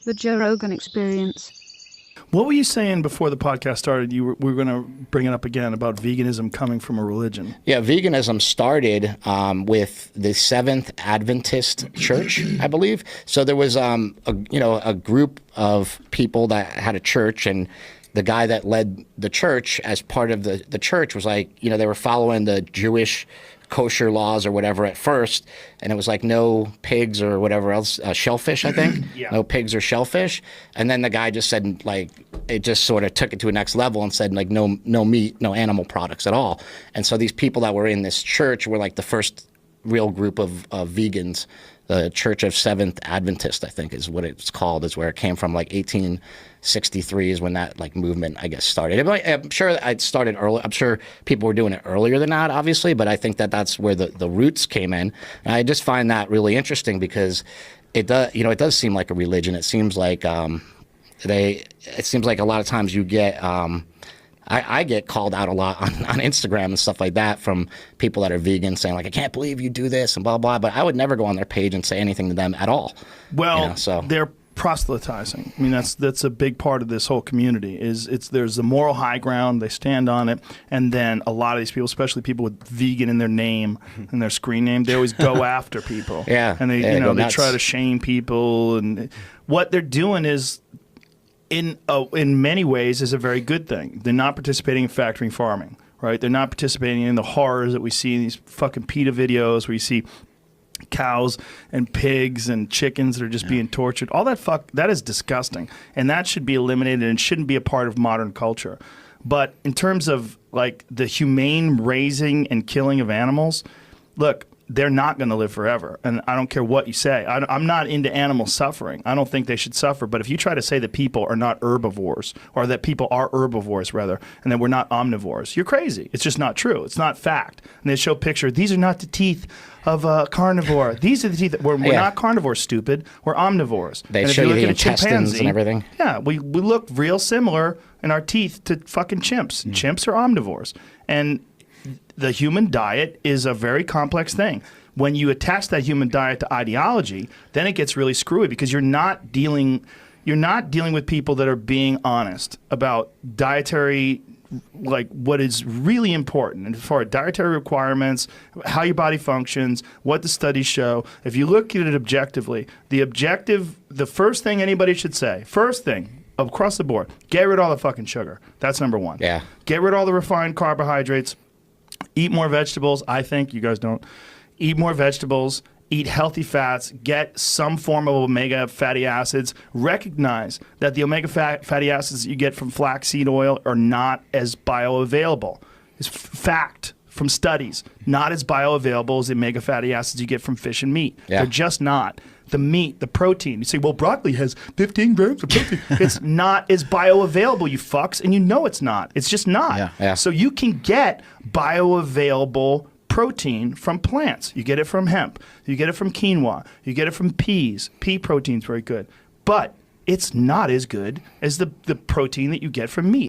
The Joe Rogan Experience. What were you saying before the podcast started? We were going to bring it up again about veganism coming from a religion. Yeah, veganism started with the Seventh Adventist Church, I believe. So there was a group of people that had a church, and the guy that led the church as part of the church was like, they were following the Jewish kosher laws or whatever at first, and it was like no pigs or whatever else, shellfish, I think. Yeah. No pigs or shellfish. And then the guy just said, like, it just sort of took it to a next level and said, like, no meat, no animal products at all. And so these people that were in this church were like the first real group of vegans. The Church of Seventh Adventist, I think, is what it's called, is where it came from. Like 1863 is when that movement, I guess, started. I'm sure it started early. I'm sure people were doing it earlier than that, obviously, but I think that that's where the roots came in. And I just find that really interesting because it does seem like a religion. It seems like it seems like a lot of times you get. I get called out a lot on Instagram and stuff like that from people that are vegan saying, like, I can't believe you do this and blah, blah. But I would never go on their page and say anything to them at all. Well, they're proselytizing. I mean, that's a big part of this whole community. There's the moral high ground. They stand on it. And then a lot of these people, especially people with vegan in their name and their screen name, they always go after people. Yeah. And they try to shame people. And what they're doing is, in many ways, is a very good thing. They're not participating in factory farming, right? They're not participating in the horrors that we see in these fucking PETA videos where you see cows and pigs and chickens that are just being tortured. All that is disgusting, and that should be eliminated and shouldn't be a part of modern culture. But in terms of like the humane raising and killing of animals, look, they're not going to live forever. And I don't care what you say. I'm not into animal suffering. I don't think they should suffer. But if you try to say that people are not herbivores, or that people are herbivores, rather, and that we're not omnivores, you're crazy. It's just not true. It's not fact. And they show pictures. These are not the teeth of a carnivore. These are the teeth. We're not carnivores, stupid. We're omnivores. They show you the intestines and everything. Yeah, we look real similar in our teeth to fucking chimps. Chimps are omnivores. And the human diet is a very complex thing. When you attach that human diet to ideology, then it gets really screwy because you're not dealing with people that are being honest about dietary, like what is really important and for dietary requirements, how your body functions, what the studies show. If you look at it objectively, the first thing anybody should say, across the board, get rid of all the fucking sugar. That's number one. Yeah. Get rid of all the refined carbohydrates. Eat more vegetables. I think you guys don't. Eat more vegetables. Eat healthy fats. Get some form of omega fatty acids. Recognize that the omega fatty acids that you get from flaxseed oil are not as bioavailable. It's fact from studies. Not as bioavailable as the omega fatty acids you get from fish and meat. Yeah. They're just not. The meat, the protein. You say, well, broccoli has 15 grams of protein. It's not as bioavailable, you fucks, and you know it's not. It's just not. Yeah. So you can get bioavailable protein from plants. You get it from hemp. You get it from quinoa. You get it from peas. Pea protein's very good. But it's not as good as the protein that you get from meat.